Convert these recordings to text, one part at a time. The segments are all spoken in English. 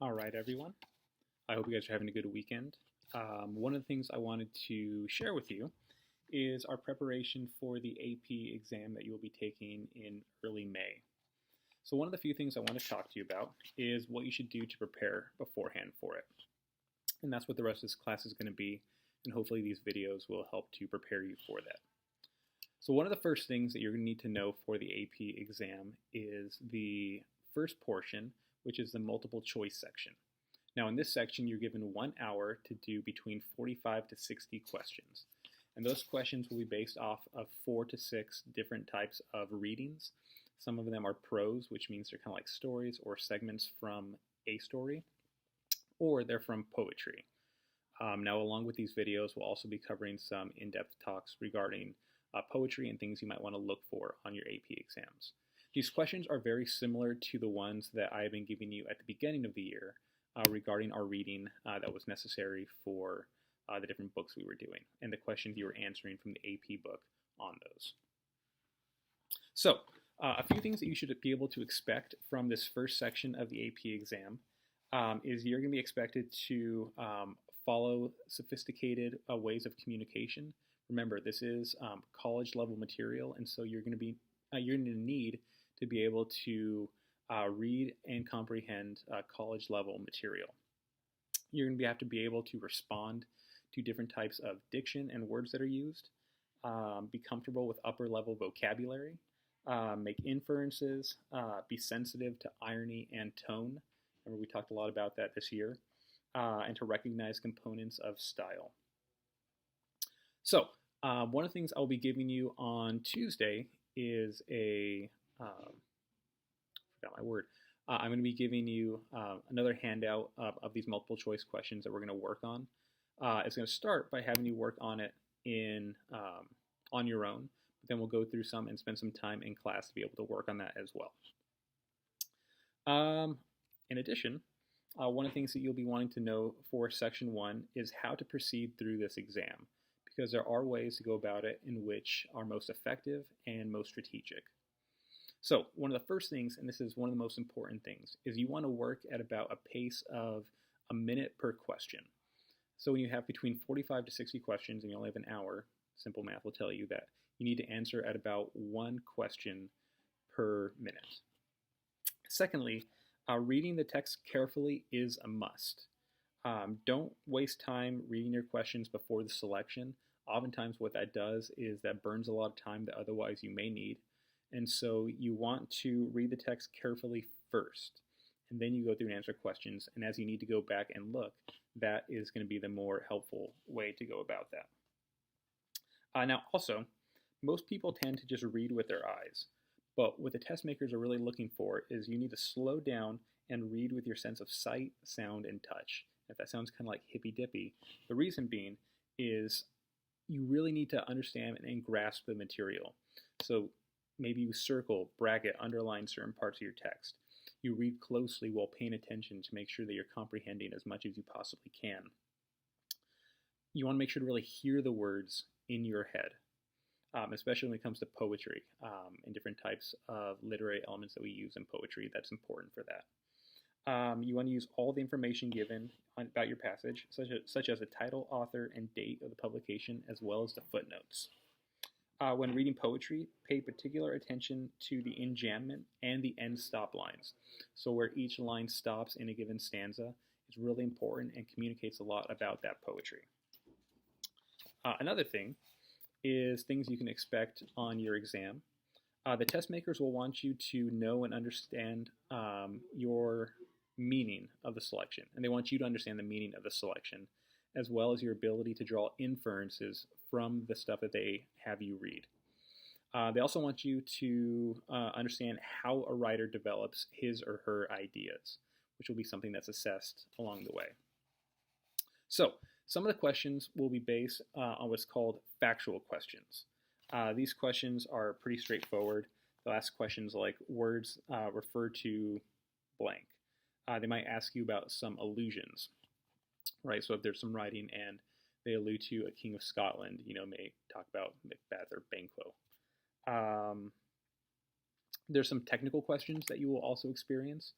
All right, everyone. I hope you guys are having a good weekend. One of the things I wanted to share with you is our preparation for the AP exam that you'll be taking in early May. So one of the few things I want to talk to you about is what you should do to prepare beforehand for it. And that's what the rest of this class is going to be, and hopefully these videos will help to prepare you for that. So one of the first things that you're going to need to know for the AP exam is the first portion, which is the multiple choice section. Now in this section, you're given 1 hour to do between 45 to 60 questions. And those questions will be based off of 4 to 6 different types of readings. Some of them are prose, which means they're kind of like stories or segments from a story, or they're from poetry. Now along with these videos, we'll also be covering some in-depth talks regarding poetry and things you might want to look for on your AP exams. These questions are very similar to the ones that I have been giving you at the beginning of the year regarding our reading that was necessary for the different books we were doing and the questions you were answering from the AP book on those. So, a few things that you should be able to expect from this first section of the AP exam is you're going to be expected to follow sophisticated ways of communication. Remember, this is college level material, and so you're going to need to be able to read and comprehend college level material. You're going to have to be able to respond to different types of diction and words that are used, be comfortable with upper level vocabulary, make inferences, be sensitive to irony and tone. Remember, we talked a lot about that this year, and to recognize components of style. So, one of the things I'll be giving you on Tuesday is I'm going to be giving you another handout of these multiple choice questions that we're going to work on. It's going to start by having you work on it on your own, but then we'll go through some and spend some time in class to be able to work on that as well. In addition, one of the things that you'll be wanting to know for Section 1 is how to proceed through this exam, because there are ways to go about it in which are most effective and most strategic. So one of the first things, and this is one of the most important things, is you want to work at about a pace of a minute per question. So when you have between 45 to 60 questions and you only have an hour, simple math will tell you that you need to answer at about 1 question per minute. Secondly, reading the text carefully is a must. Don't waste time reading your questions before the selection. Oftentimes what that does is that burns a lot of time that otherwise you may need. And so you want to read the text carefully first, and then you go through and answer questions. And as you need to go back and look, that is going to be the more helpful way to go about that. Now also, most people tend to just read with their eyes. But what the test makers are really looking for is you need to slow down and read with your sense of sight, sound, and touch. If that sounds kind of like hippy-dippy, the reason being is you really need to understand and grasp the material. So maybe you circle, bracket, underline certain parts of your text. You read closely while paying attention to make sure that you're comprehending as much as you possibly can. You want to make sure to really hear the words in your head, especially when it comes to poetry and different types of literary elements that we use in poetry. That's important for that. You want to use all the information given about your passage, such as the title, author, and date of the publication, as well as the footnotes. When reading poetry, pay particular attention to the enjambment and the end stop lines. So where each line stops in a given stanza is really important and communicates a lot about that poetry. Another thing is things you can expect on your exam. The test makers will want you to know and understand your meaning of the selection, and they want you to understand the meaning of the selection, as well as your ability to draw inferences from the stuff that they have you read. They also want you to understand how a writer develops his or her ideas, which will be something that's assessed along the way. So, some of the questions will be based on what's called factual questions. These questions are pretty straightforward. They'll ask questions like words refer to blank. They might ask you about some allusions, right? So if there's some writing and they allude to a king of Scotland, may talk about Macbeth or Banquo. There's some technical questions that you will also experience.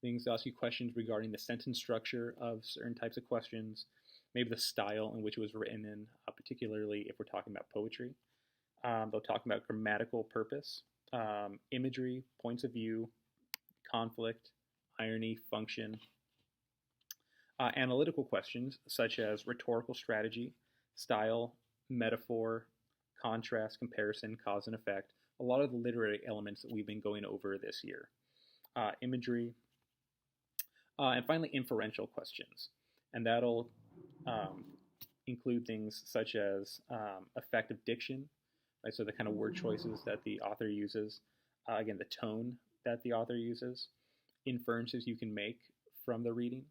Things that ask you questions regarding the sentence structure of certain types of questions, maybe the style in which it was written in, particularly if we're talking about poetry. They'll talk about grammatical purpose, imagery, points of view, conflict, irony, function. Analytical questions such as rhetorical strategy, style, metaphor, contrast, comparison, cause and effect, a lot of the literary elements that we've been going over this year. Imagery, and finally inferential questions. And that'll include things such as effective diction, right? So the kind of word choices that the author uses, again, the tone that the author uses, inferences you can make from the reading,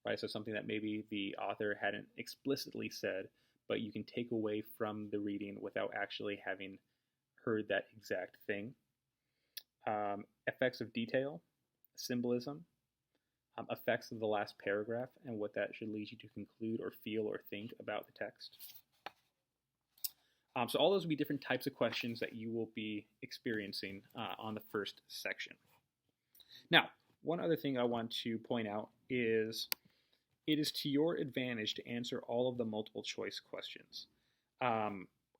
right? So something that maybe the author hadn't explicitly said, but you can take away from the reading without actually having heard that exact thing. Effects of detail, symbolism, effects of the last paragraph and what that should lead you to conclude or feel or think about the text. So all those will be different types of questions that you will be experiencing on the first section. Now, one other thing I want to point out is it is to your advantage to answer all of the multiple choice questions.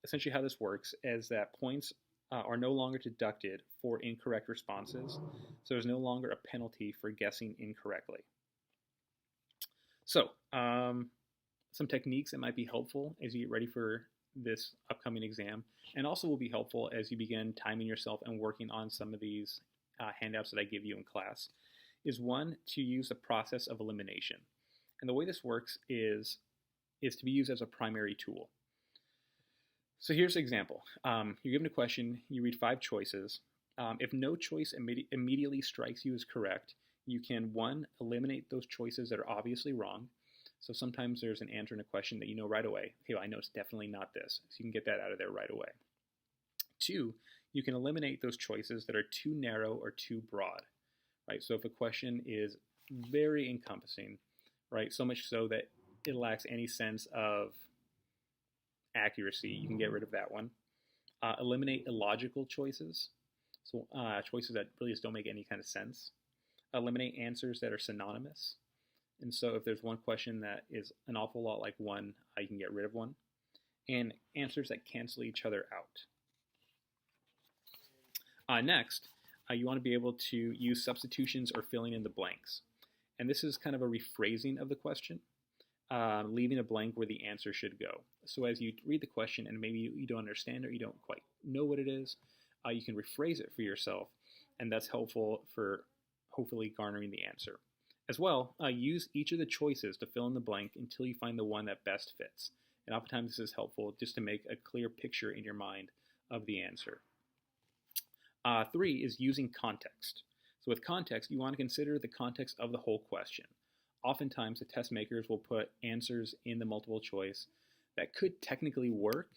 Essentially how this works is that points are no longer deducted for incorrect responses, so there's no longer a penalty for guessing incorrectly. So, some techniques that might be helpful as you get ready for this upcoming exam, and also will be helpful as you begin timing yourself and working on some of these handouts that I give you in class, is one, to use the process of elimination. And the way this works is to be used as a primary tool. So here's an example. You're given a question, you read 5 choices. If no choice immediately strikes you as correct, you can, 1, eliminate those choices that are obviously wrong. So sometimes there's an answer in a question that you know right away. Okay, well, I know it's definitely not this. So you can get that out of there right away. 2, you can eliminate those choices that are too narrow or too broad, right? So if a question is very encompassing, right, so much so that it lacks any sense of accuracy, you can get rid of that one. Eliminate illogical choices, so choices that really just don't make any kind of sense. Eliminate answers that are synonymous. And so if there's one question that is an awful lot like one, you can get rid of one. And answers that cancel each other out. Next, you want to be able to use substitutions or filling in the blanks. And this is kind of a rephrasing of the question, leaving a blank where the answer should go. So as you read the question and maybe you don't understand or you don't quite know what it is, you can rephrase it for yourself, and that's helpful for hopefully garnering the answer. As well, use each of the choices to fill in the blank until you find the one that best fits. And oftentimes this is helpful just to make a clear picture in your mind of the answer. 3 is using context. So with context, you want to consider the context of the whole question. Oftentimes, the test makers will put answers in the multiple choice that could technically work,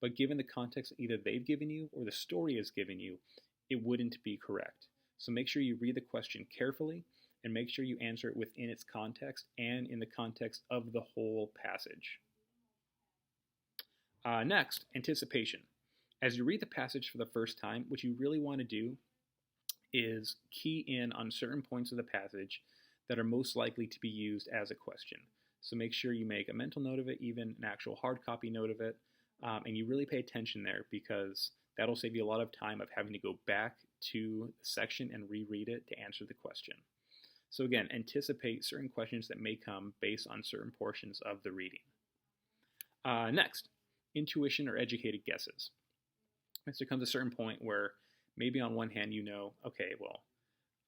but given the context either they've given you or the story has given you, it wouldn't be correct. So make sure you read the question carefully and make sure you answer it within its context and in the context of the whole passage. Next, anticipation. As you read the passage for the first time, what you really want to do is key in on certain points of the passage that are most likely to be used as a question. So make sure you make a mental note of it, even an actual hard copy note of it, and you really pay attention there because that'll save you a lot of time of having to go back to the section and reread it to answer the question. So again, anticipate certain questions that may come based on certain portions of the reading. Next, intuition or educated guesses. So there comes a certain point where maybe on one hand you know, okay, well,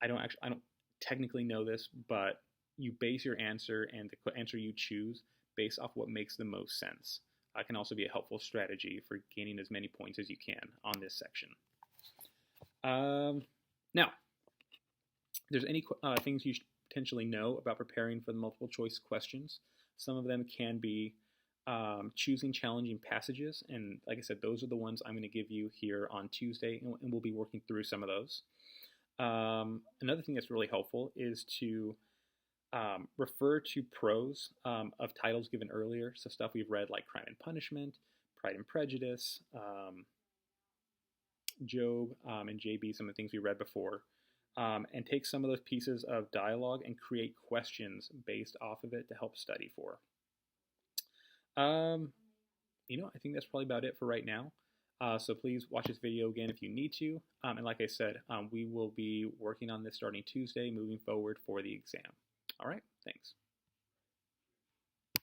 I don't technically know this, but you base your answer and the answer you choose based off what makes the most sense. Can also be a helpful strategy for gaining as many points as you can on this section. Now, if there's any things you should potentially know about preparing for the multiple choice questions, some of them can be choosing challenging passages, and like I said, those are the ones I'm going to give you here on Tuesday, and we'll be working through some of those. Another thing that's really helpful is to refer to prose of titles given earlier, so stuff we've read like Crime and Punishment, Pride and Prejudice, Job, and JB, some of the things we read before. and take some of those pieces of dialogue and create questions based off of it to help study for. I think that's probably about it for right now. So please watch this video again if you need to. And like I said, we will be working on this starting Tuesday, moving forward for the exam. All right, thanks.